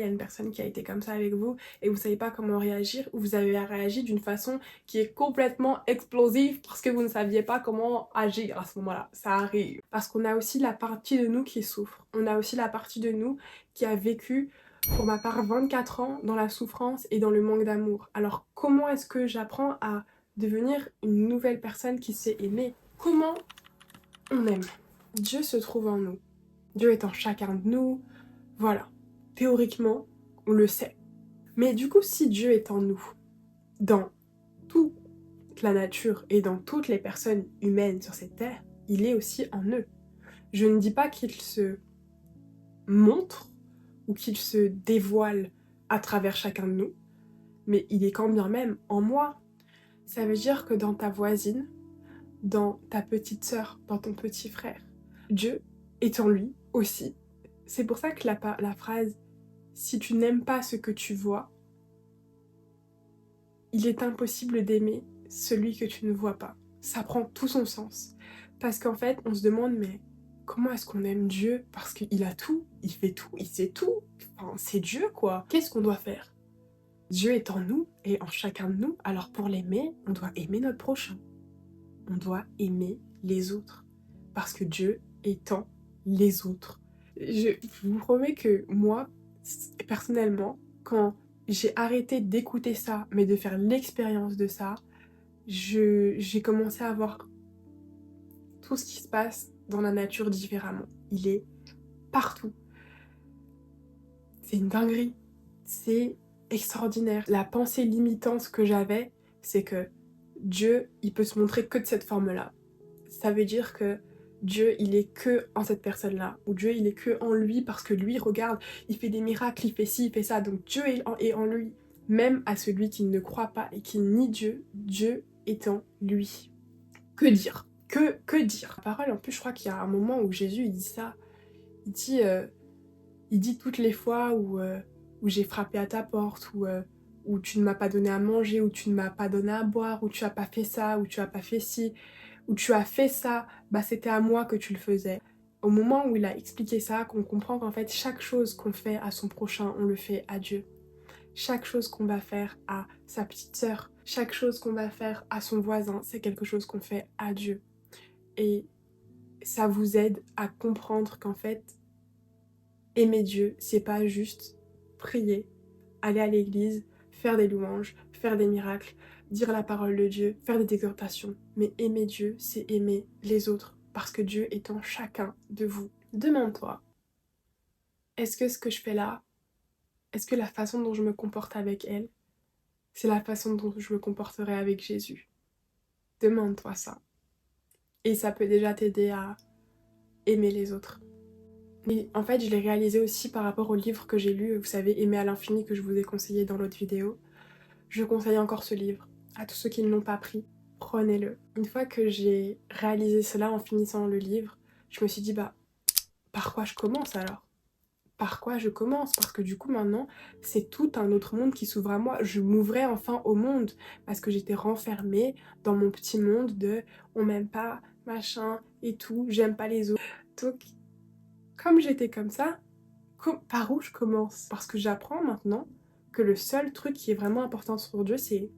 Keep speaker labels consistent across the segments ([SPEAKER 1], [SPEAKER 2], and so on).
[SPEAKER 1] Il y a une personne qui a été comme ça avec vous et vous savez pas comment réagir, ou vous avez réagi d'une façon qui est complètement explosive parce que vous ne saviez pas comment agir à ce moment-là. Ça arrive. Parce qu'on a aussi la partie de nous qui souffre. On a aussi la partie de nous qui a vécu, pour ma part, 24 ans dans la souffrance et dans le manque d'amour. Alors comment est-ce que j'apprends à devenir une nouvelle personne qui sait aimer? Comment on aime? Dieu se trouve en nous. Dieu est en chacun de nous. Voilà. Théoriquement, on le sait. Mais du coup, si Dieu est en nous, dans toute la nature et dans toutes les personnes humaines sur cette terre, il est aussi en eux. Je ne dis pas qu'il se montre ou qu'il se dévoile à travers chacun de nous, mais il est quand bien même en moi. Ça veut dire que dans ta voisine, dans ta petite sœur, dans ton petit frère, Dieu est en lui aussi. C'est pour ça que la phrase « si tu n'aimes pas ce que tu vois », il est impossible d'aimer celui que tu ne vois pas. Ça prend tout son sens. Parce qu'en fait, on se demande, mais comment est-ce qu'on aime Dieu? Parce qu'il a tout, il fait tout, il sait tout. Enfin, c'est Dieu, quoi. Qu'est-ce qu'on doit faire? Dieu est en nous et en chacun de nous. Alors pour l'aimer, on doit aimer notre prochain. On doit aimer les autres. Parce que Dieu est en les autres. Je vous promets que moi, personnellement, quand j'ai arrêté d'écouter ça, mais de faire l'expérience de ça, j'ai commencé à voir tout ce qui se passe dans la nature différemment. Il est partout. C'est une dinguerie. C'est extraordinaire. La pensée limitante que j'avais, c'est que Dieu, il peut se montrer que de cette forme-là. Ça veut dire que Dieu, il est que en cette personne-là. Ou Dieu, il est que en lui parce que lui, regarde, il fait des miracles, il fait ci, il fait ça. Donc Dieu est en lui. Même à celui qui ne croit pas et qui nie Dieu, Dieu est en lui. Que dire? Que dire? La parole, en plus, je crois qu'il y a un moment où Jésus, il dit ça. Il dit toutes les fois où j'ai frappé à ta porte, où tu ne m'as pas donné à manger, où tu ne m'as pas donné à boire, où tu as pas fait ça, où tu as pas fait ci, où tu as fait ça, bah c'était à moi que tu le faisais. Au moment où il a expliqué ça, qu'on comprend qu'en fait chaque chose qu'on fait à son prochain, on le fait à Dieu. Chaque chose qu'on va faire à sa petite sœur, chaque chose qu'on va faire à son voisin, c'est quelque chose qu'on fait à Dieu. Et ça vous aide à comprendre qu'en fait, aimer Dieu, c'est pas juste prier, aller à l'église, faire des louanges, faire des miracles, dire la parole de Dieu, faire des exhortations. Mais aimer Dieu, c'est aimer les autres, parce que Dieu est en chacun de vous. Demande-toi, est-ce que ce que je fais là, est-ce que la façon dont je me comporte avec elle, c'est la façon dont je me comporterai avec Jésus? Demande-toi ça. Et ça peut déjà t'aider à aimer les autres. Et en fait, je l'ai réalisé aussi par rapport au livre que j'ai lu, vous savez, Aimer à l'infini, que je vous ai conseillé dans l'autre vidéo. Je conseille encore ce livre à tous ceux qui ne l'ont pas pris. Prenez-le. Une fois que j'ai réalisé cela en finissant le livre, je me suis dit, bah, par quoi je commence alors? Par quoi je commence? Parce que du coup, maintenant, c'est tout un autre monde qui s'ouvre à moi. Je m'ouvrais enfin au monde parce que j'étais renfermée dans mon petit monde de on m'aime pas, machin et tout, j'aime pas les autres. Donc, comme j'étais comme ça, par où je commence? Parce que j'apprends maintenant que le seul truc qui est vraiment important pour Dieu, c'est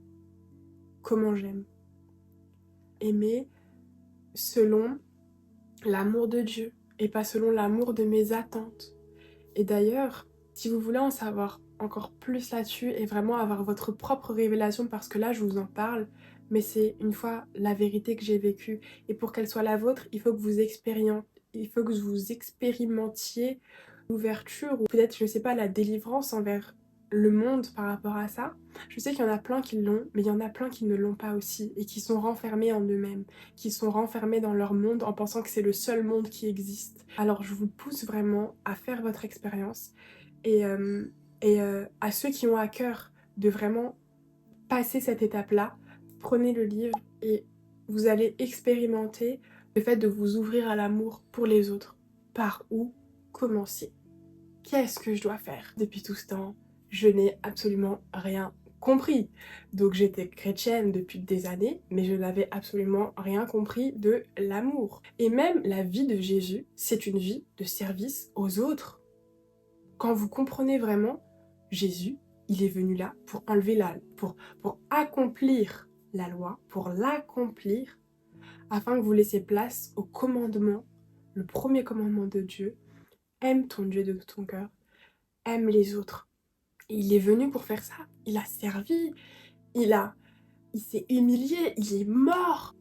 [SPEAKER 1] comment j'aime. Aimer selon l'amour de Dieu et pas selon l'amour de mes attentes. Et d'ailleurs, si vous voulez en savoir encore plus là-dessus et vraiment avoir votre propre révélation, parce que là je vous en parle, mais c'est une fois la vérité que j'ai vécue, et pour qu'elle soit la vôtre, il faut que vous expérimentiez l'ouverture ou peut-être, je sais pas, la délivrance envers le monde par rapport à ça. Je sais qu'il y en a plein qui l'ont, mais il y en a plein qui ne l'ont pas aussi et qui sont renfermés en eux-mêmes, qui sont renfermés dans leur monde en pensant que c'est le seul monde qui existe. Alors je vous pousse vraiment à faire votre expérience et, à ceux qui ont à cœur de vraiment passer cette étape-là, prenez le livre et vous allez expérimenter le fait de vous ouvrir à l'amour pour les autres. Par où commencer? Qu'est-ce que je dois faire? Depuis tout ce temps, je n'ai absolument rien compris. Donc j'étais chrétienne depuis des années, mais je n'avais absolument rien compris de l'amour. Et même la vie de Jésus, c'est une vie de service aux autres. Quand vous comprenez vraiment Jésus, il est venu là pour enlever pour accomplir la loi, pour l'accomplir, afin que vous laissiez place au commandement, le premier commandement de Dieu. Aime ton Dieu de tout ton cœur, aime les autres. Et il est venu pour faire ça. Il a servi, il s'est humilié, il est mort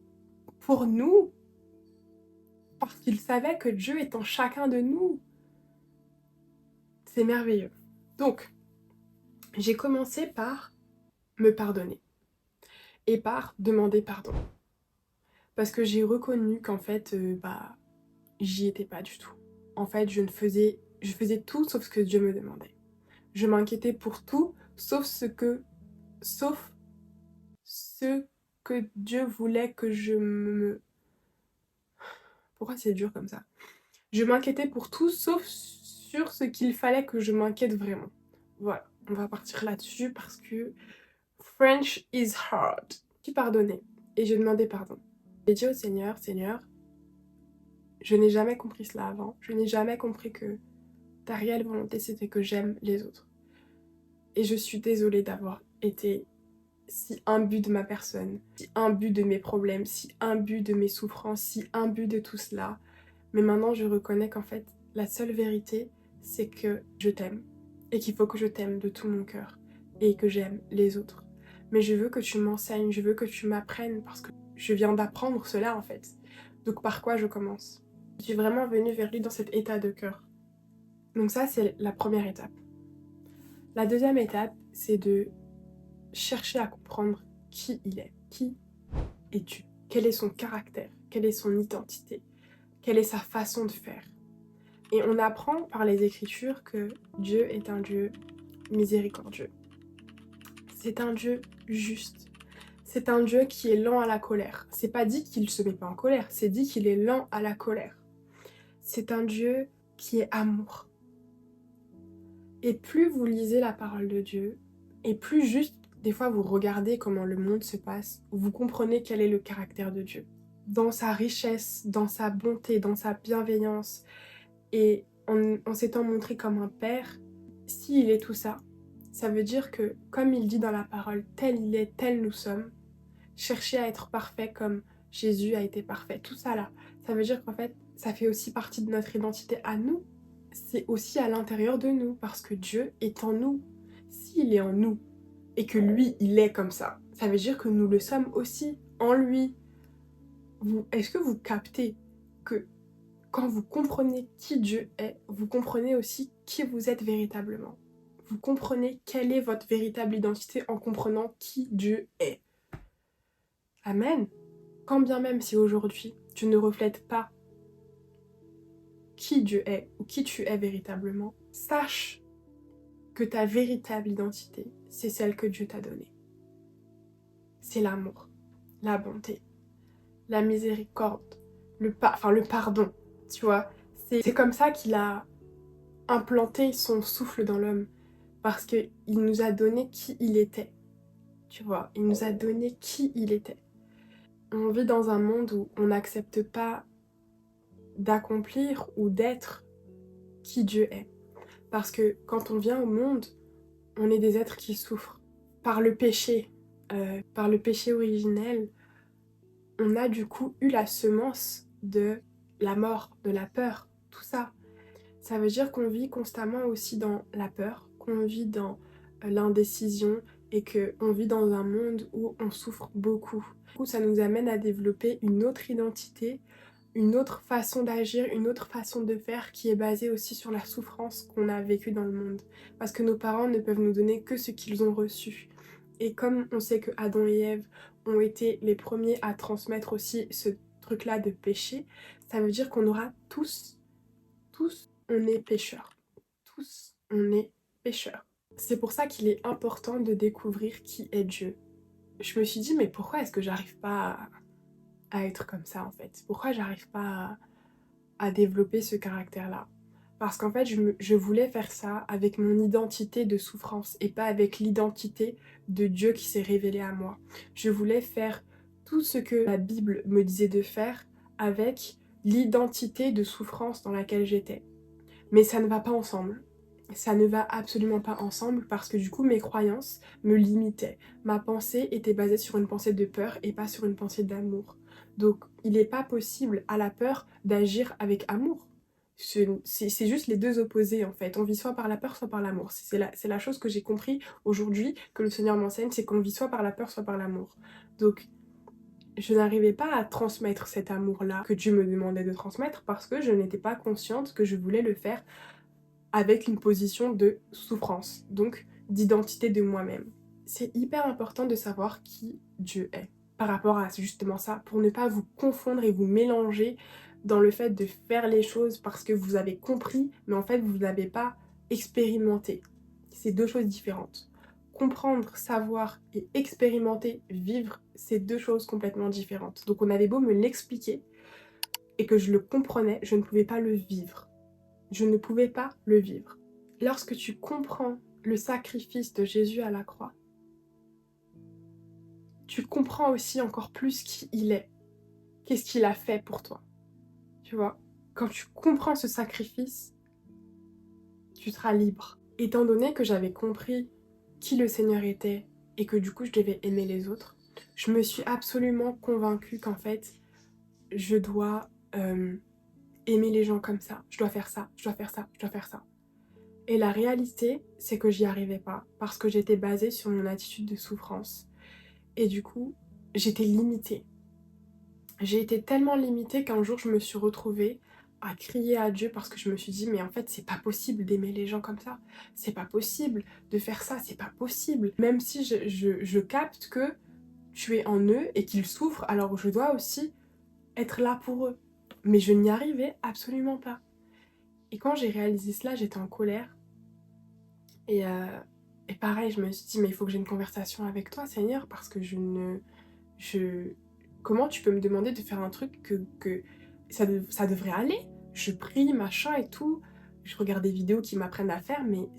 [SPEAKER 1] pour nous, parce qu'il savait que Dieu est en chacun de nous. C'est merveilleux. Donc, j'ai commencé par me pardonner et par demander pardon. Parce que j'ai reconnu qu'en fait, j'y étais pas du tout. En fait, je faisais tout sauf ce que Dieu me demandait. Je m'inquiétais pour tout sauf ce que Dieu voulait que je me... Pourquoi c'est dur comme ça? Je m'inquiétais pour tout sauf sur ce qu'il fallait que je m'inquiète vraiment. Voilà, on va partir là-dessus parce que French is hard. J'ai pardonné et j'ai demandé pardon. J'ai dit au Seigneur, Seigneur, je n'ai jamais compris cela avant. Je n'ai jamais compris que ta réelle volonté c'était que j'aime les autres. Et je suis désolée d'avoir été si imbu de ma personne, si imbu de mes problèmes, si imbu de mes souffrances, si imbu de tout cela. Mais maintenant, je reconnais qu'en fait, la seule vérité, c'est que je t'aime. Et qu'il faut que je t'aime de tout mon cœur. Et que j'aime les autres. Mais je veux que tu m'enseignes, je veux que tu m'apprennes, parce que je viens d'apprendre cela, en fait. Donc par quoi je commence? Je suis vraiment venue vers lui dans cet état de cœur. Donc ça, c'est la première étape. La deuxième étape, c'est de chercher à comprendre qui il est. Qui es-tu? Quel est son caractère? Quelle est son identité? Quelle est sa façon de faire? Et on apprend par les Écritures que Dieu est un Dieu miséricordieux. C'est un Dieu juste. C'est un Dieu qui est lent à la colère. C'est pas dit qu'il se met pas en colère, c'est dit qu'il est lent à la colère. C'est un Dieu qui est amour. Et plus vous lisez la parole de Dieu, et plus juste, des fois, vous regardez comment le monde se passe, vous comprenez quel est le caractère de Dieu. Dans sa richesse, dans sa bonté, dans sa bienveillance, et en s'étant montré comme un père, s'il est tout ça, ça veut dire que, comme il dit dans la parole, tel il est, tel nous sommes, chercher à être parfait comme Jésus a été parfait, tout ça là, ça veut dire qu'en fait, ça fait aussi partie de notre identité à nous. C'est aussi à l'intérieur de nous, parce que Dieu est en nous. S'il est en nous, et que lui, il est comme ça, ça veut dire que nous le sommes aussi en lui. Est-ce que vous captez que quand vous comprenez qui Dieu est, vous comprenez aussi qui vous êtes véritablement? Vous comprenez quelle est votre véritable identité en comprenant qui Dieu est. Amen. Quand bien même si aujourd'hui, tu ne reflètes pas qui Dieu est ou qui tu es véritablement, sache que ta véritable identité, c'est celle que Dieu t'a donnée. C'est l'amour, la bonté, la miséricorde, le pardon, tu vois. C'est comme ça qu'il a implanté son souffle dans l'homme, parce qu'il nous a donné qui il était, tu vois. Il nous a donné qui il était. On vit dans un monde où on n'accepte pas d'accomplir ou d'être qui Dieu est. Parce que quand on vient au monde, on est des êtres qui souffrent. Par le péché originel, on a du coup eu la semence de la mort, de la peur, tout ça. Ça veut dire qu'on vit constamment aussi dans la peur, qu'on vit dans l'indécision et qu'on vit dans un monde où on souffre beaucoup. Du coup, ça nous amène à développer une autre identité, une autre façon d'agir, une autre façon de faire qui est basée aussi sur la souffrance qu'on a vécue dans le monde. Parce que nos parents ne peuvent nous donner que ce qu'ils ont reçu. Et comme on sait que Adam et Ève ont été les premiers à transmettre aussi ce truc-là de péché, ça veut dire qu'on aura tous, on est pécheurs. Tous, on est pécheurs. C'est pour ça qu'il est important de découvrir qui est Dieu. Je me suis dit, mais pourquoi est-ce que j'arrive pas à être comme ça en fait? Pourquoi j'arrive pas à développer ce caractère-là? Parce qu'en fait, je voulais faire ça avec mon identité de souffrance et pas avec l'identité de Dieu qui s'est révélé à moi. Je voulais faire tout ce que la Bible me disait de faire avec l'identité de souffrance dans laquelle j'étais. Mais ça ne va pas ensemble. ça ne va absolument pas ensemble parce que du coup mes croyances me limitaient. Ma pensée était basée sur une pensée de peur et pas sur une pensée d'amour. Donc il n'est pas possible à la peur d'agir avec amour. C'est juste les deux opposés en fait. On vit soit par la peur, soit par l'amour. C'est la chose que j'ai compris aujourd'hui, que le Seigneur m'enseigne, c'est qu'on vit soit par la peur, soit par l'amour. Donc je n'arrivais pas à transmettre cet amour-là que Dieu me demandait de transmettre parce que je n'étais pas consciente que je voulais le faire avec une position de souffrance, donc d'identité de moi-même. C'est hyper important de savoir qui Dieu est par rapport à justement ça, pour ne pas vous confondre et vous mélanger dans le fait de faire les choses parce que vous avez compris, mais en fait vous n'avez pas expérimenté. C'est deux choses différentes. Comprendre, savoir et expérimenter, vivre, c'est deux choses complètement différentes. Donc on avait beau me l'expliquer et que je le comprenais, je ne pouvais pas le vivre. Je ne pouvais pas le vivre. Lorsque tu comprends le sacrifice de Jésus à la croix, tu comprends aussi encore plus qui il est. Qu'est-ce qu'il a fait pour toi, tu vois? Quand tu comprends ce sacrifice, tu seras libre. Étant donné que j'avais compris qui le Seigneur était et que du coup je devais aimer les autres, je me suis absolument convaincue qu'en fait, je dois aimer les gens comme ça. Je dois faire ça, je dois faire ça, je dois faire ça. Et la réalité, c'est que j'y arrivais pas parce que j'étais basée sur mon attitude de souffrance. Et du coup, j'étais limitée. J'ai été tellement limitée qu'un jour, je me suis retrouvée à crier à Dieu parce que je me suis dit, mais en fait, c'est pas possible d'aimer les gens comme ça. C'est pas possible de faire ça, c'est pas possible. Même si je capte que tu es en eux et qu'ils souffrent, alors je dois aussi être là pour eux. Mais je n'y arrivais absolument pas. Et quand j'ai réalisé cela, j'étais en colère. Et, euh, et pareil, je me suis dit, mais il faut que j'ai une conversation avec toi, Seigneur, parce que je ne... Je... Comment tu peux me demander de faire un truc que ça devrait aller? Je prie, machin et tout. Je regarde des vidéos qui m'apprennent à faire, mais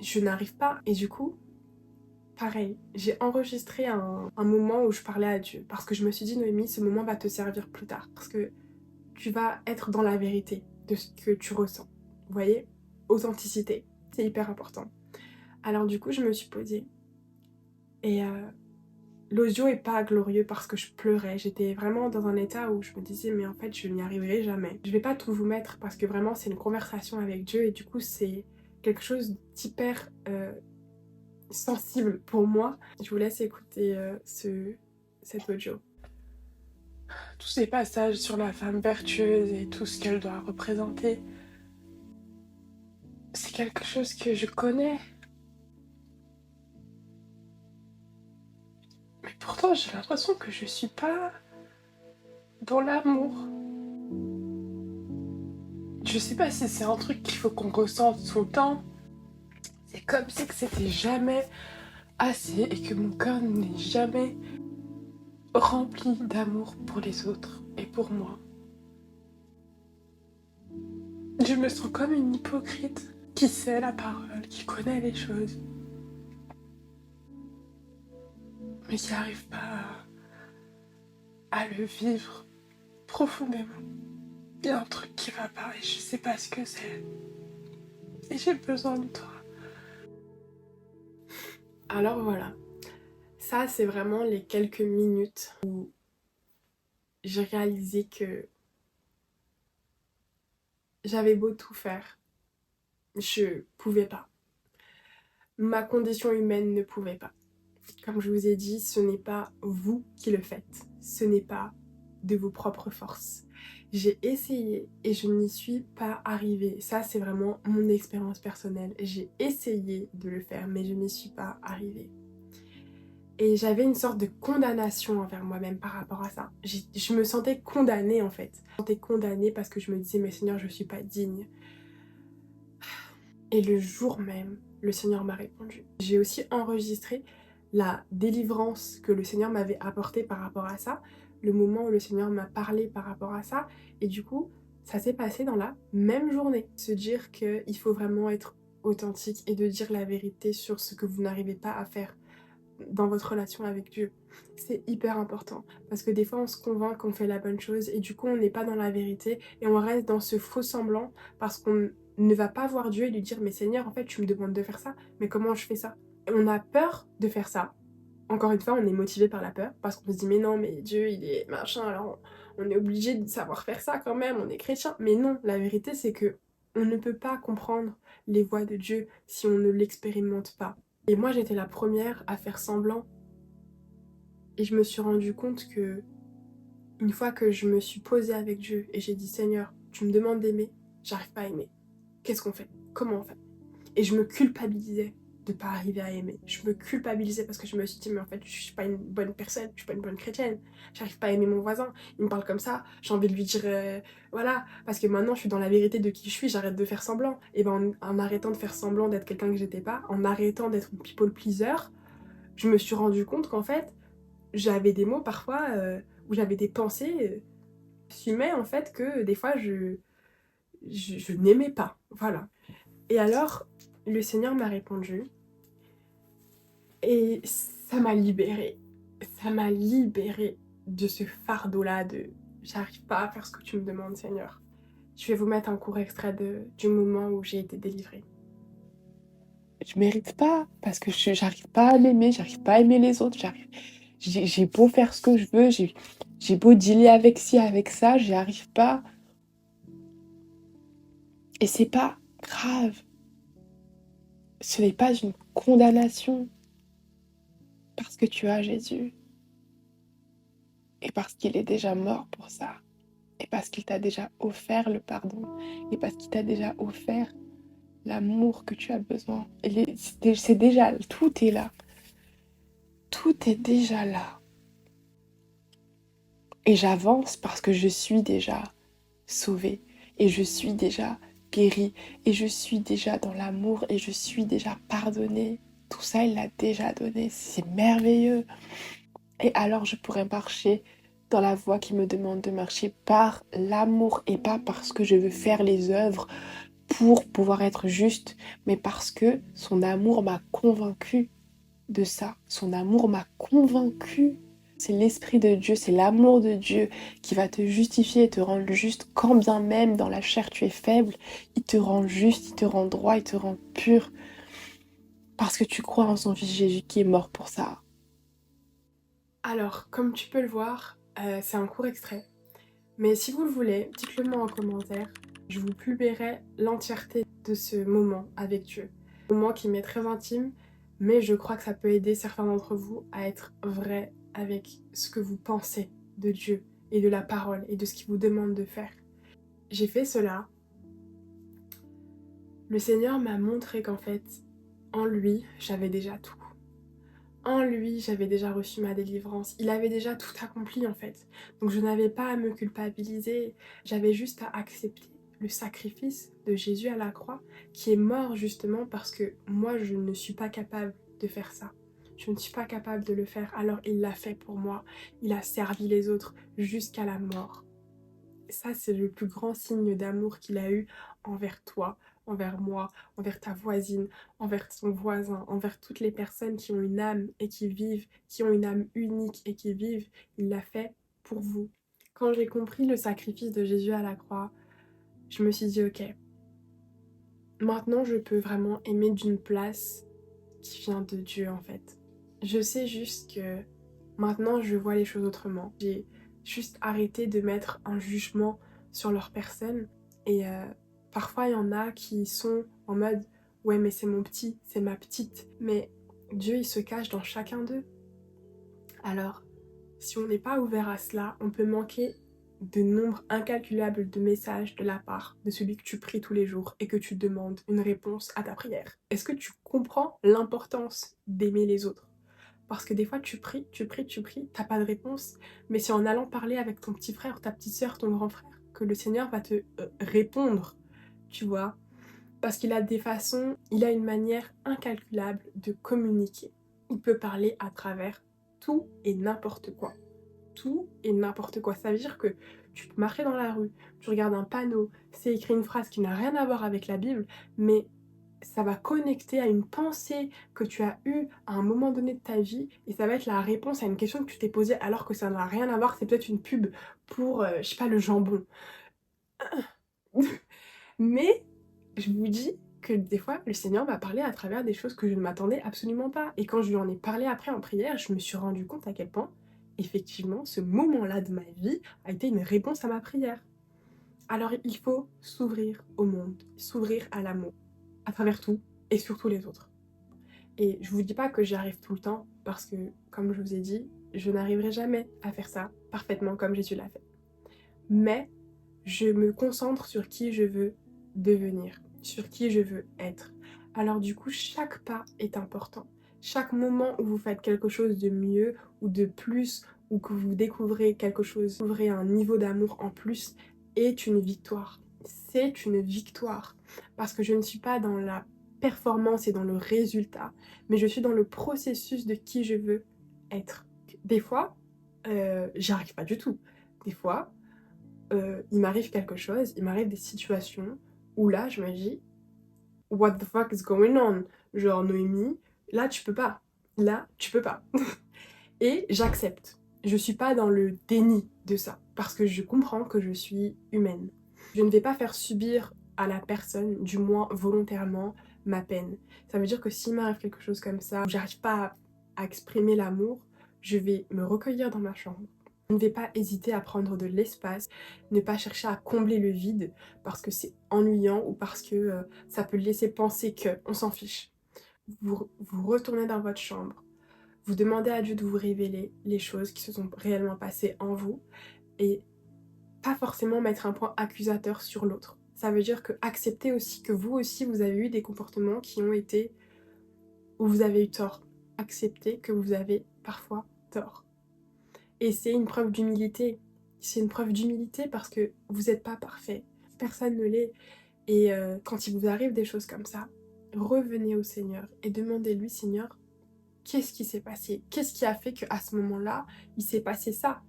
[SPEAKER 1] je n'arrive pas. Et du coup, pareil, j'ai enregistré un moment où je parlais à Dieu. Parce que je me suis dit, Noémie, ce moment va te servir plus tard. Parce que tu vas être dans la vérité de ce que tu ressens. Vous voyez? Authenticité, c'est hyper important. Alors du coup, je me suis posée. Et l'audio est pas glorieux parce que je pleurais. J'étais vraiment dans un état où je me disais, mais en fait, je n'y arriverai jamais. Je vais pas tout vous mettre parce que vraiment, c'est une conversation avec Dieu et du coup, c'est quelque chose d'hyper sensible pour moi. Je vous laisse écouter cet audio. Tous ces passages sur la femme vertueuse et tout ce qu'elle doit représenter, c'est quelque chose que je connais. Mais pourtant, j'ai l'impression que je suis pas dans l'amour. Je sais pas si c'est un truc qu'il faut qu'on ressente tout le temps. C'est comme si que c'était jamais assez et que mon cœur n'est jamais rempli d'amour pour les autres et pour moi. Je me sens comme une hypocrite qui sait la parole, qui connaît les choses, mais qui n'arrive pas à le vivre profondément. Il y a un truc qui va pas et je sais pas ce que c'est. Et j'ai besoin de toi. Alors voilà, ça c'est vraiment les quelques minutes où j'ai réalisé que j'avais beau tout faire, je pouvais pas. Ma condition humaine ne pouvait pas. Comme je vous ai dit, ce n'est pas vous qui le faites. Ce n'est pas de vos propres forces. J'ai essayé et je n'y suis pas arrivée. Ça, c'est vraiment mon expérience personnelle. J'ai essayé de le faire, mais je n'y suis pas arrivée. Et j'avais une sorte de condamnation envers moi-même par rapport à ça. Je me sentais condamnée en fait. Je me sentais condamnée parce que je me disais, mais Seigneur, je suis pas digne. Et le jour même, le Seigneur m'a répondu. J'ai aussi enregistré la délivrance que le Seigneur m'avait apportée par rapport à ça, le moment où le Seigneur m'a parlé par rapport à ça, et du coup, ça s'est passé dans la même journée. Se dire qu'il faut vraiment être authentique et de dire la vérité sur ce que vous n'arrivez pas à faire dans votre relation avec Dieu. C'est hyper important parce que des fois on se convainc qu'on fait la bonne chose et du coup on n'est pas dans la vérité et on reste dans ce faux semblant parce qu'on ne va pas voir Dieu et lui dire mais Seigneur, en fait, tu me demandes de faire ça, mais comment je fais ça? On a peur de faire ça. Encore une fois, on est motivé par la peur parce qu'on se dit mais non, mais Dieu, il est machin, alors on est obligé de savoir faire ça quand même, on est chrétien. Mais non, la vérité, c'est que on ne peut pas comprendre les voies de Dieu si on ne l'expérimente pas. Et moi, j'étais la première à faire semblant et je me suis rendu compte que une fois que je me suis posée avec Dieu et j'ai dit Seigneur, tu me demandes d'aimer, j'arrive pas à aimer. Qu'est-ce qu'on fait? Comment on fait? Et je me culpabilisais de pas arriver à aimer. Je me culpabilisais parce que je me suis dit mais en fait je suis pas une bonne personne, je suis pas une bonne chrétienne. J'arrive pas à aimer mon voisin, il me parle comme ça, j'ai envie de lui dire voilà, parce que maintenant je suis dans la vérité de qui je suis, j'arrête de faire semblant. Et ben en arrêtant de faire semblant d'être quelqu'un que j'étais pas, en arrêtant d'être une people pleaser, je me suis rendu compte qu'en fait j'avais des mots parfois où j'avais des pensées j'assumais en fait que des fois je n'aimais pas. Voilà. Et alors, le Seigneur m'a répondu et ça m'a libérée. Ça m'a libérée de ce fardeau-là de j'arrive pas à faire ce que tu me demandes, Seigneur. Je vais vous mettre un court extrait du moment où j'ai été délivrée.
[SPEAKER 2] Je mérite pas parce que j'arrive pas à m'aimer, j'arrive pas à aimer les autres, j'ai beau faire ce que je veux, j'ai beau dealer avec ci, avec ça, j'y arrive pas. Et c'est pas grave. Ce n'est pas une condamnation parce que tu as Jésus et parce qu'il est déjà mort pour ça et parce qu'il t'a déjà offert le pardon et parce qu'il t'a déjà offert l'amour que tu as besoin. C'est déjà, tout est là. Tout est déjà là. Et j'avance parce que je suis déjà sauvée et je suis déjà guérie et je suis déjà dans l'amour et je suis déjà pardonnée. Tout ça, il l'a déjà donné. C'est merveilleux. Et alors, je pourrais marcher dans la voie qui me demande de marcher par l'amour et pas parce que je veux faire les œuvres pour pouvoir être juste, mais parce que son amour m'a convaincue de ça. Son amour m'a convaincue. C'est l'Esprit de Dieu, c'est l'amour de Dieu qui va te justifier et te rendre juste, quand bien même dans la chair tu es faible, il te rend juste, il te rend droit, il te rend pur, parce que tu crois en son Fils Jésus qui est mort pour ça.
[SPEAKER 1] Alors, comme tu peux le voir, c'est un court extrait. Mais si vous le voulez, dites-le moi en commentaire. Je vous publierai l'entièreté de ce moment avec Dieu. Un moment qui m'est très intime, mais je crois que ça peut aider certains d'entre vous à être vrai avec ce que vous pensez de Dieu et de la parole et de ce qu'il vous demande de faire. J'ai fait cela. Le Seigneur m'a montré qu'en fait, en lui, j'avais déjà tout. En lui, j'avais déjà reçu ma délivrance. Il avait déjà tout accompli en fait. Donc je n'avais pas à me culpabiliser. J'avais juste à accepter le sacrifice de Jésus à la croix qui est mort justement parce que moi je ne suis pas capable de faire ça. Je ne suis pas capable de le faire. Alors il l'a fait pour moi. Il a servi les autres jusqu'à la mort. Ça, c'est le plus grand signe d'amour qu'il a eu envers toi, envers moi, envers ta voisine, envers son voisin, envers toutes les personnes qui ont une âme et qui vivent, qui ont une âme unique et qui vivent. Il l'a fait pour vous. Quand j'ai compris le sacrifice de Jésus à la croix, je me suis dit, ok, maintenant je peux vraiment aimer d'une place qui vient de Dieu en fait. Je sais juste que maintenant je vois les choses autrement. J'ai juste arrêté de mettre un jugement sur leur personne et parfois il y en a qui sont en mode ouais mais c'est mon petit, c'est ma petite, mais Dieu il se cache dans chacun d'eux. Alors si on n'est pas ouvert à cela, on peut manquer de nombre incalculable de messages de la part de celui que tu pries tous les jours et que tu demandes une réponse à ta prière. Est-ce que tu comprends l'importance d'aimer les autres? Parce que des fois tu pries, tu pries, tu pries, t'as pas de réponse, mais c'est en allant parler avec ton petit frère, ta petite soeur, ton grand frère, que le Seigneur va te répondre, tu vois. Parce qu'il a des façons, il a une manière incalculable de communiquer. Il peut parler à travers tout et n'importe quoi. Tout et n'importe quoi. Ça veut dire que tu peux marcher dans la rue, tu regardes un panneau, c'est écrit une phrase qui n'a rien à voir avec la Bible, mais ça va connecter à une pensée que tu as eue à un moment donné de ta vie et ça va être la réponse à une question que tu t'es posée alors que ça n'a rien à voir, c'est peut-être une pub pour, je sais pas, le jambon. Mais je vous dis que des fois, le Seigneur m'a parlé à travers des choses que je ne m'attendais absolument pas. Et quand je lui en ai parlé après en prière, je me suis rendu compte à quel point, effectivement, ce moment-là de ma vie a été une réponse à ma prière. Alors il faut s'ouvrir au monde, s'ouvrir à l'amour, à travers tout et surtout les autres. Et je vous dis pas que j'y arrive tout le temps, parce que, comme je vous ai dit, je n'arriverai jamais à faire ça parfaitement comme Jésus l'a fait. Mais je me concentre sur qui je veux devenir, sur qui je veux être. Alors du coup, chaque pas est important. Chaque moment où vous faites quelque chose de mieux ou de plus, ou que vous découvrez quelque chose, découvrez un niveau d'amour en plus, est une victoire. C'est une victoire. Parce que je ne suis pas dans la performance et dans le résultat, mais je suis dans le processus de qui je veux être. Des fois, j'y arrive pas du tout. Des fois, il m'arrive quelque chose, il m'arrive des situations où là, je me dis, what the fuck is going on? Genre, Noémie, là, tu peux pas. Là, tu peux pas. Et j'accepte. Je suis pas dans le déni de ça, parce que je comprends que je suis humaine. Je ne vais pas faire subir à la personne, du moins volontairement, ma peine. Ça veut dire que s'il m'arrive quelque chose comme ça, où j'arrive pas à exprimer l'amour, je vais me recueillir dans ma chambre. Je ne vais pas hésiter à prendre de l'espace, ne pas chercher à combler le vide parce que c'est ennuyant ou parce que ça peut laisser penser que on s'en fiche. Vous retournez dans votre chambre, vous demandez à Dieu de vous révéler les choses qui se sont réellement passées en vous et pas forcément mettre un point accusateur sur l'autre. Ça veut dire que accepter aussi que vous aussi vous avez eu des comportements qui ont été où vous avez eu tort. Accepter que vous avez parfois tort. Et c'est une preuve d'humilité. C'est une preuve d'humilité parce que vous n'êtes pas parfait. Personne ne l'est. Et quand il vous arrive des choses comme ça, revenez au Seigneur et demandez-lui, Seigneur, qu'est-ce qui s'est passé? Qu'est-ce qui a fait qu'à ce moment-là, il s'est passé ça?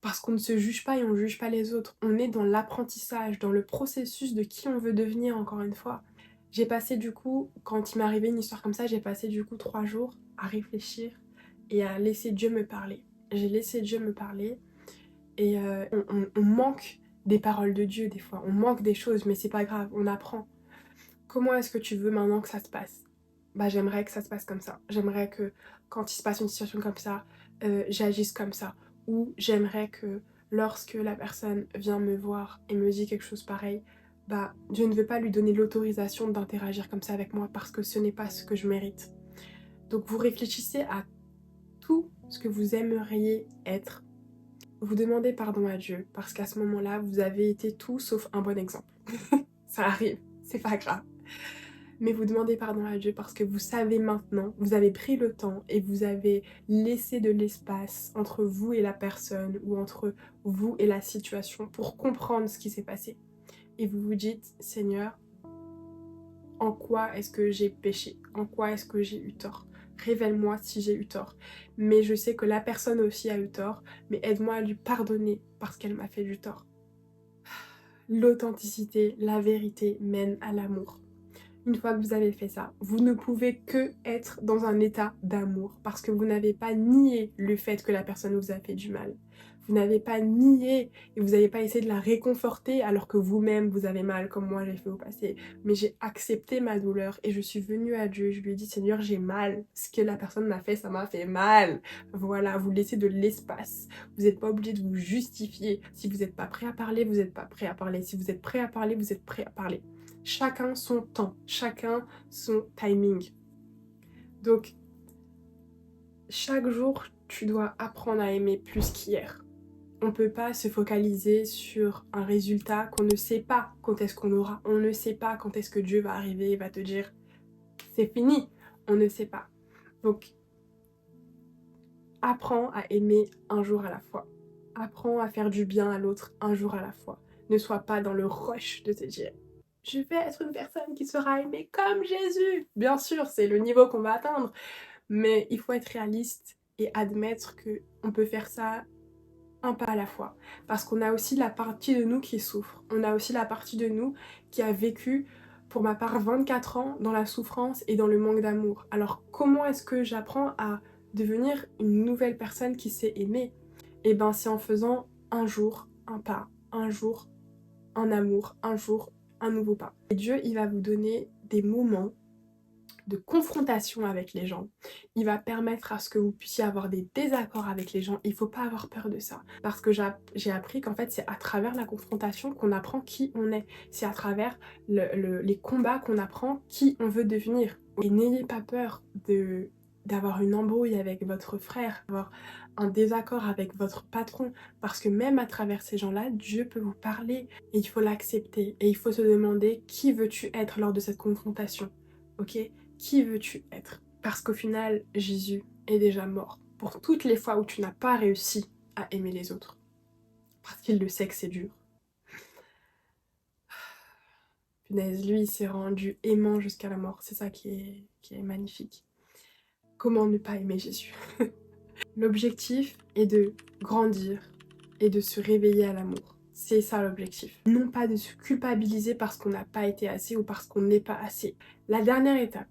[SPEAKER 1] Parce qu'on ne se juge pas et on ne juge pas les autres. On est dans l'apprentissage, dans le processus de qui on veut devenir, encore une fois. J'ai passé du coup, quand il m'est arrivé une histoire comme ça, j'ai passé du coup 3 jours à réfléchir et à laisser Dieu me parler. J'ai laissé Dieu me parler et on manque des paroles de Dieu des fois, on manque des choses, mais c'est pas grave, on apprend. Comment est-ce que tu veux maintenant que ça se passe? Bah j'aimerais que ça se passe comme ça. J'aimerais que quand il se passe une situation comme ça, j'agisse comme ça. Ou j'aimerais que lorsque la personne vient me voir et me dit quelque chose pareil, bah Dieu ne veut pas lui donner l'autorisation d'interagir comme ça avec moi parce que ce n'est pas ce que je mérite. Donc vous réfléchissez à tout ce que vous aimeriez être. Vous demandez pardon à Dieu parce qu'à ce moment-là, vous avez été tout sauf un bon exemple. Ça arrive, c'est pas grave. Mais vous demandez pardon à Dieu parce que vous savez maintenant, vous avez pris le temps et vous avez laissé de l'espace entre vous et la personne ou entre vous et la situation pour comprendre ce qui s'est passé. Et vous vous dites, Seigneur, en quoi est-ce que j'ai péché? En quoi est-ce que j'ai eu tort? Révèle-moi si j'ai eu tort. Mais je sais que la personne aussi a eu tort, mais aide-moi à lui pardonner parce qu'elle m'a fait du tort. L'authenticité, la vérité mène à l'amour. Une fois que vous avez fait ça, vous ne pouvez que être dans un état d'amour parce que vous n'avez pas nié le fait que la personne vous a fait du mal. Vous n'avez pas nié et vous n'avez pas essayé de la réconforter alors que vous-même vous avez mal comme moi j'ai fait au passé. Mais j'ai accepté ma douleur et je suis venue à Dieu. Je lui ai dit Seigneur j'ai mal. Ce que la personne m'a fait ça m'a fait mal. Voilà, vous laissez de l'espace. Vous n'êtes pas obligé de vous justifier. Si vous n'êtes pas prêt à parler, vous n'êtes pas prêt à parler. Si vous êtes prêt à parler, vous êtes prêt à parler. Chacun son temps, chacun son timing. Donc, chaque jour, tu dois apprendre à aimer plus qu'hier. On ne peut pas se focaliser sur un résultat qu'on ne sait pas quand est-ce qu'on aura. On ne sait pas quand est-ce que Dieu va arriver et va te dire « c'est fini ». On ne sait pas. Donc, apprends à aimer un jour à la fois. Apprends à faire du bien à l'autre un jour à la fois. Ne sois pas dans le rush de te dire je vais être une personne qui sera aimée comme Jésus. Bien sûr, c'est le niveau qu'on va atteindre. Mais il faut être réaliste et admettre qu'on peut faire ça un pas à la fois. Parce qu'on a aussi la partie de nous qui souffre. On a aussi la partie de nous qui a vécu, pour ma part, 24 ans dans la souffrance et dans le manque d'amour. Alors comment est-ce que j'apprends à devenir une nouvelle personne qui sait aimer? Eh ben c'est en faisant un jour un pas, un jour un amour, un jour un nouveau pas. Et Dieu, il va vous donner des moments de confrontation avec les gens. Il va permettre à ce que vous puissiez avoir des désaccords avec les gens. Il ne faut pas avoir peur de ça. Parce que j'ai appris qu'en fait, c'est à travers la confrontation qu'on apprend qui on est. C'est à travers les combats qu'on apprend qui on veut devenir. Et n'ayez pas peur d'avoir une embrouille avec votre frère, d'avoir un désaccord avec votre patron, parce que même à travers ces gens-là, Dieu peut vous parler et il faut l'accepter. Et il faut se demander qui veux-tu être lors de cette confrontation, ok? Qui veux-tu être? Parce qu'au final, Jésus est déjà mort pour toutes les fois où tu n'as pas réussi à aimer les autres. Parce qu'il le sait que c'est dur. Punaise, lui, il s'est rendu aimant jusqu'à la mort. C'est ça qui est magnifique. Comment ne pas aimer Jésus? L'objectif est de grandir et de se réveiller à l'amour. C'est ça l'objectif. Non pas de se culpabiliser parce qu'on n'a pas été assez ou parce qu'on n'est pas assez. La dernière étape,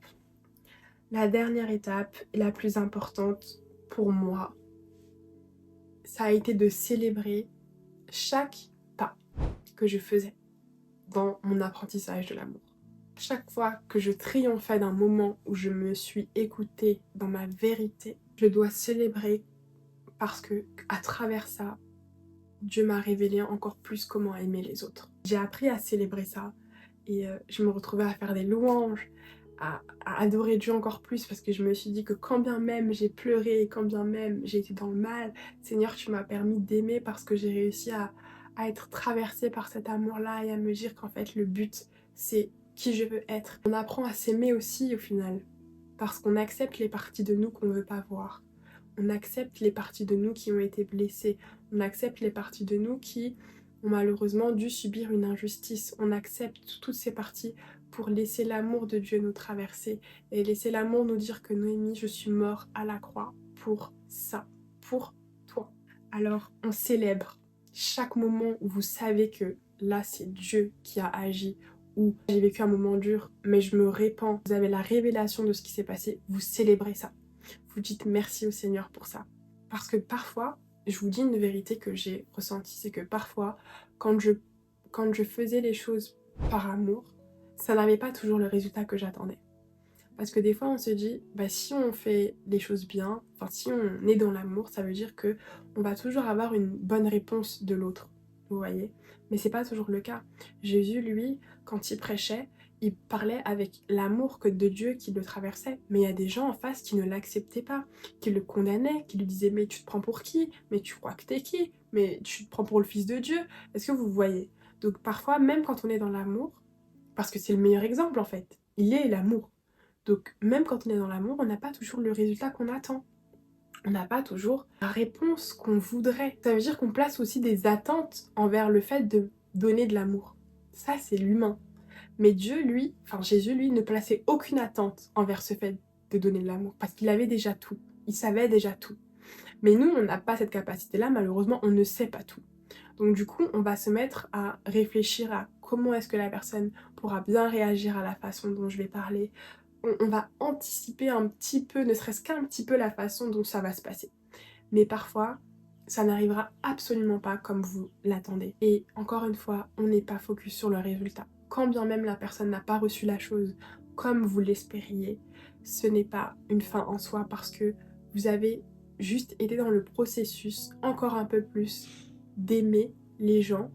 [SPEAKER 1] et la plus importante pour moi, ça a été de célébrer chaque pas que je faisais dans mon apprentissage de l'amour. Chaque fois que je triomphais d'un moment où je me suis écoutée dans ma vérité, je dois célébrer parce que à travers ça, Dieu m'a révélé encore plus comment aimer les autres. J'ai appris à célébrer ça et je me retrouvais à faire des louanges, à adorer Dieu encore plus parce que je me suis dit que quand bien même j'ai pleuré, quand bien même j'ai été dans le mal, Seigneur, tu m'as permis d'aimer parce que j'ai réussi à être traversée par cet amour-là et à me dire qu'en fait le but c'est qui je veux être. On apprend à s'aimer aussi au final parce qu'on accepte les parties de nous qu'on ne veut pas voir. On accepte les parties de nous qui ont été blessées. On accepte les parties de nous qui ont malheureusement dû subir une injustice. On accepte toutes ces parties pour laisser l'amour de Dieu nous traverser et laisser l'amour nous dire que Noémie, je suis mort à la croix pour ça, pour toi. Alors on célèbre chaque moment où vous savez que là c'est Dieu qui a agi, ou j'ai vécu un moment dur mais je me répands, vous avez la révélation de ce qui s'est passé, vous célébrez ça. Vous dites merci au Seigneur pour ça. Parce que parfois, je vous dis une vérité que j'ai ressentie, c'est que parfois, quand je faisais les choses par amour, ça n'avait pas toujours le résultat que j'attendais. Parce que des fois, on se dit, bah, si on fait les choses bien, enfin si on est dans l'amour, ça veut dire que on va toujours avoir une bonne réponse de l'autre. Vous voyez? Mais c'est pas toujours le cas. Jésus, lui, quand il prêchait, il parlait avec l'amour que de Dieu qui le traversait. Mais il y a des gens en face qui ne l'acceptaient pas, qui le condamnaient, qui lui disaient mais tu te prends pour qui? Mais tu crois que t'es qui? Mais tu te prends pour le fils de Dieu? Est-ce que vous voyez? Donc parfois, même quand on est dans l'amour, parce que c'est le meilleur exemple en fait, il est l'amour. Donc même quand on est dans l'amour, on n'a pas toujours le résultat qu'on attend. On n'a pas toujours la réponse qu'on voudrait. Ça veut dire qu'on place aussi des attentes envers le fait de donner de l'amour. Ça, c'est l'humain. Mais Dieu, lui, enfin Jésus, lui, ne plaçait aucune attente envers ce fait de donner de l'amour. Parce qu'il avait déjà tout. Il savait déjà tout. Mais nous, on n'a pas cette capacité-là. Malheureusement, on ne sait pas tout. Donc du coup, on va se mettre à réfléchir à comment est-ce que la personne pourra bien réagir à la façon dont je vais parler. On va anticiper un petit peu, ne serait-ce qu'un petit peu la façon dont ça va se passer. Mais parfois, ça n'arrivera absolument pas comme vous l'attendez. Et encore une fois, on n'est pas focus sur le résultat. Quand bien même la personne n'a pas reçu la chose comme vous l'espériez, ce n'est pas une fin en soi parce que vous avez juste été dans le processus encore un peu plus d'aimer les gens,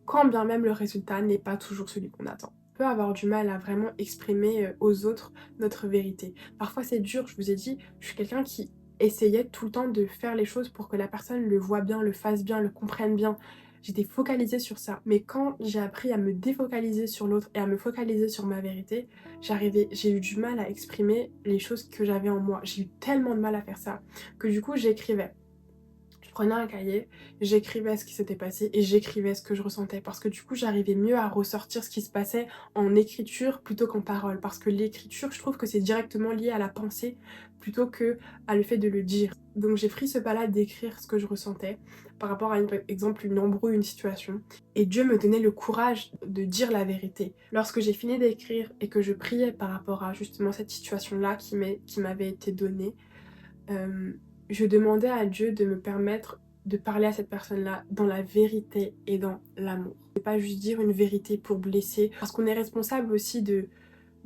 [SPEAKER 1] quand bien même le résultat n'est pas toujours celui qu'on attend. On peut avoir du mal à vraiment exprimer aux autres notre vérité. Parfois c'est dur, je vous ai dit, je suis quelqu'un qui essayait tout le temps de faire les choses pour que la personne le voit bien, le fasse bien, le comprenne bien. J'étais focalisée sur ça. Mais quand j'ai appris à me défocaliser sur l'autre et à me focaliser sur ma vérité, j'ai eu du mal à exprimer les choses que j'avais en moi. J'ai eu tellement de mal à faire ça que du coup j'écrivais. Je prenais un cahier, j'écrivais ce qui s'était passé et j'écrivais ce que je ressentais parce que du coup j'arrivais mieux à ressortir ce qui se passait en écriture plutôt qu'en parole, parce que l'écriture, je trouve que c'est directement lié à la pensée plutôt que à le fait de le dire. Donc j'ai pris ce pas-là d'écrire ce que je ressentais par rapport à exemple une embrouille, une situation, et Dieu me donnait le courage de dire la vérité. Lorsque j'ai fini d'écrire et que je priais par rapport à justement cette situation-là qui m'avait été donnée, je demandais à Dieu de me permettre de parler à cette personne-là dans la vérité et dans l'amour. Ne pas juste dire une vérité pour blesser, parce qu'on est responsable aussi de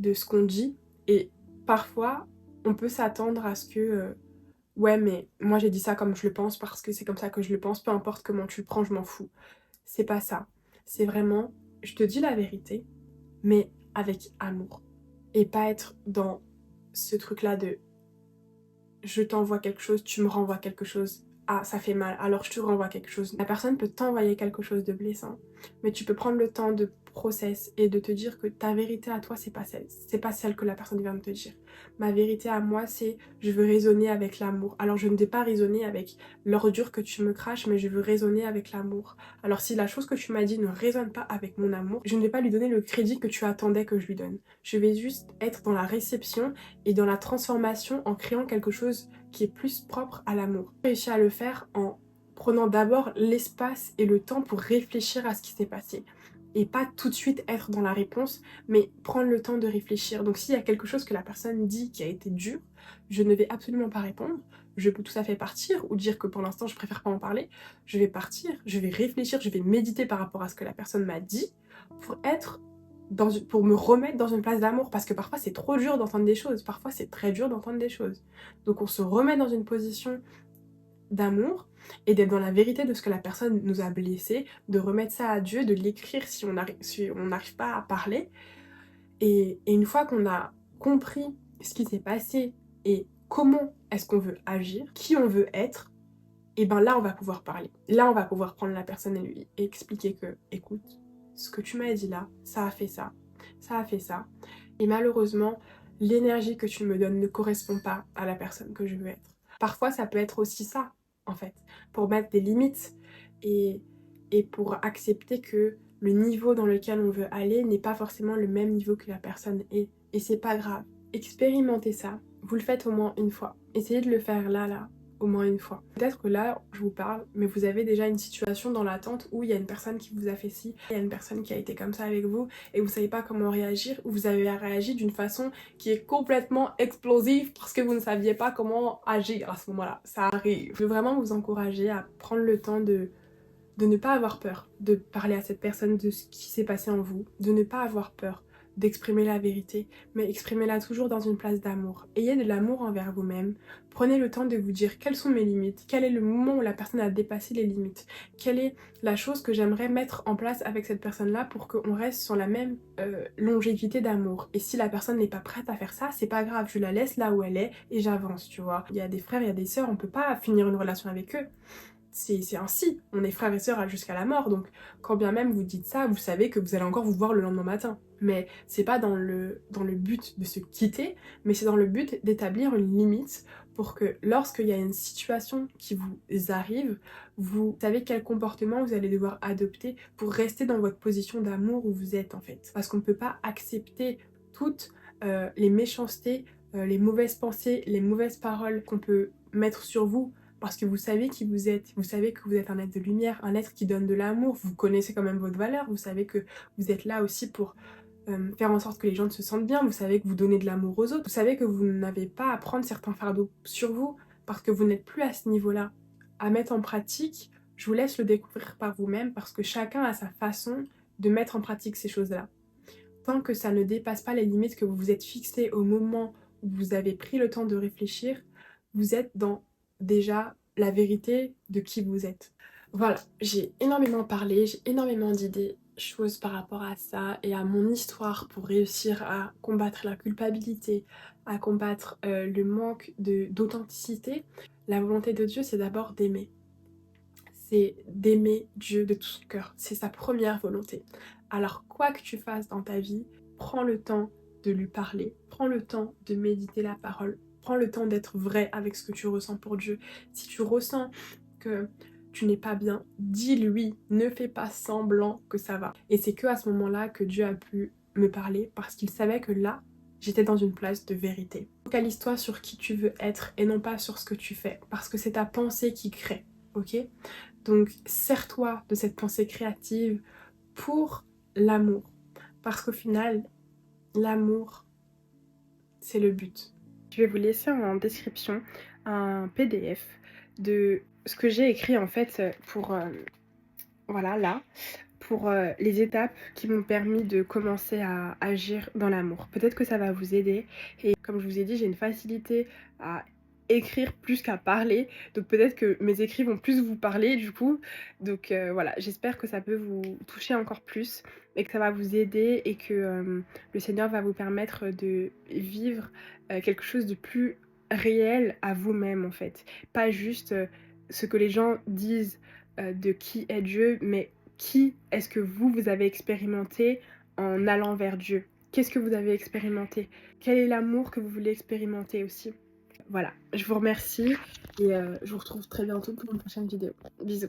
[SPEAKER 1] ce qu'on dit, et parfois on peut s'attendre à ce que ouais mais moi j'ai dit ça comme je le pense parce que c'est comme ça que je le pense, peu importe comment tu le prends, je m'en fous. C'est pas ça. C'est vraiment, je te dis la vérité, mais avec amour. Et pas être dans ce truc-là de je t'envoie quelque chose, tu me renvoies quelque chose. Ah, ça fait mal, alors je te renvoie quelque chose. La personne peut t'envoyer quelque chose de blessant, mais tu peux prendre le temps de process et de te dire que ta vérité à toi, c'est pas celle que la personne vient de te dire. Ma vérité à moi, c'est je veux raisonner avec l'amour. Alors je ne vais pas raisonner avec l'ordure que tu me craches, mais je veux raisonner avec l'amour. Alors si la chose que tu m'as dit ne résonne pas avec mon amour, je ne vais pas lui donner le crédit que tu attendais que je lui donne. Je vais juste être dans la réception et dans la transformation en créant quelque chose qui est plus propre à l'amour. J'ai réussi à le faire en prenant d'abord l'espace et le temps pour réfléchir à ce qui s'est passé. Et pas tout de suite être dans la réponse, mais prendre le temps de réfléchir. Donc s'il y a quelque chose que la personne dit qui a été dur, je ne vais absolument pas répondre. Je peux tout à fait partir ou dire que pour l'instant je préfère pas en parler. Je vais partir, je vais réfléchir, je vais méditer par rapport à ce que la personne m'a dit pour être pour me remettre dans une place d'amour, parce que parfois c'est trop dur d'entendre des choses, parfois c'est très dur d'entendre des choses. Donc on se remet dans une position d'amour et d'être dans la vérité de ce que la personne nous a blessé, de remettre ça à Dieu, de l'écrire si on n'arrive pas à parler. Et une fois qu'on a compris ce qui s'est passé et comment est-ce qu'on veut agir, qui on veut être, et ben là on va pouvoir parler. Là on va pouvoir prendre la personne et lui expliquer que, écoute, ce que tu m'as dit là, ça a fait ça, ça a fait ça. Et malheureusement, l'énergie que tu me donnes ne correspond pas à la personne que je veux être. Parfois ça peut être aussi ça, en fait, pour mettre des limites et, et pour accepter que le niveau dans lequel on veut aller n'est pas forcément le même niveau que la personne est. Et c'est pas grave. Expérimentez ça. Vous le faites au moins une fois. Essayez de le faire là, au moins une fois. Peut-être que là, je vous parle, mais vous avez déjà une situation dans l'attente où il y a une personne qui vous a fait ci, il y a une personne qui a été comme ça avec vous, et vous savez pas comment réagir, ou vous avez réagi d'une façon qui est complètement explosive parce que vous ne saviez pas comment agir à ce moment-là. Ça arrive. Je veux vraiment vous encourager à prendre le temps de ne pas avoir peur de parler à cette personne de ce qui s'est passé en vous, de ne pas avoir peur d'exprimer la vérité, mais exprimez-la toujours dans une place d'amour. Ayez de l'amour envers vous-même, prenez le temps de vous dire quelles sont mes limites, quel est le moment où la personne a dépassé les limites, quelle est la chose que j'aimerais mettre en place avec cette personne-là pour qu'on reste sur la même longévité d'amour. Et si la personne n'est pas prête à faire ça, c'est pas grave, je la laisse là où elle est et j'avance, tu vois. Il y a des frères, il y a des sœurs, on peut pas finir une relation avec eux. C'est ainsi, on est frères et sœurs jusqu'à la mort, donc quand bien même vous dites ça, vous savez que vous allez encore vous voir le lendemain matin. Mais c'est pas dans le but de se quitter, mais c'est dans le but d'établir une limite pour que lorsqu'il y a une situation qui vous arrive, vous savez quel comportement vous allez devoir adopter pour rester dans votre position d'amour où vous êtes en fait. Parce qu'on ne peut pas accepter toutes les méchancetés, les mauvaises pensées, les mauvaises paroles qu'on peut mettre sur vous, parce que vous savez qui vous êtes, vous savez que vous êtes un être de lumière, un être qui donne de l'amour, vous connaissez quand même votre valeur, vous savez que vous êtes là aussi pour faire en sorte que les gens se sentent bien, vous savez que vous donnez de l'amour aux autres, vous savez que vous n'avez pas à prendre certains fardeaux sur vous, parce que vous n'êtes plus à ce niveau-là. À mettre en pratique, je vous laisse le découvrir par vous-même, parce que chacun a sa façon de mettre en pratique ces choses-là. Tant que ça ne dépasse pas les limites que vous vous êtes fixées au moment où vous avez pris le temps de réfléchir, vous êtes dans déjà la vérité de qui vous êtes. Voilà, j'ai énormément parlé, j'ai énormément d'idées, choses par rapport à ça et à mon histoire pour réussir à combattre la culpabilité, à combattre le manque d'authenticité. La volonté de Dieu, c'est d'abord d'aimer. C'est d'aimer Dieu de tout son cœur. C'est sa première volonté. Alors quoi que tu fasses dans ta vie, prends le temps de lui parler, prends le temps de méditer la parole, prends le temps d'être vrai avec ce que tu ressens pour Dieu. Si tu ressens que tu n'es pas bien, dis-lui, ne fais pas semblant que ça va. Et c'est que à ce moment-là que Dieu a pu me parler, parce qu'il savait que là, j'étais dans une place de vérité. Focalise-toi sur qui tu veux être et non pas sur ce que tu fais, parce que c'est ta pensée qui crée, ok? Donc sers-toi de cette pensée créative pour l'amour, parce qu'au final, l'amour, c'est le but. Je vais vous laisser en description un PDF de ce que j'ai écrit en fait pour, voilà, là, pour les étapes qui m'ont permis de commencer à agir dans l'amour. Peut-être que ça va vous aider. Et comme je vous ai dit, j'ai une facilité à écrire plus qu'à parler. Donc peut-être que mes écrits vont plus vous parler du coup. Donc voilà, j'espère que ça peut vous toucher encore plus et que ça va vous aider et que le Seigneur va vous permettre de vivre quelque chose de plus réel à vous-même en fait. Pas juste ce que les gens disent de qui est Dieu, mais qui est-ce que vous avez expérimenté en allant vers Dieu? Qu'est-ce que vous avez expérimenté? Quel est l'amour que vous voulez expérimenter aussi? Voilà, je vous remercie et je vous retrouve très bientôt pour une prochaine vidéo. Bisous.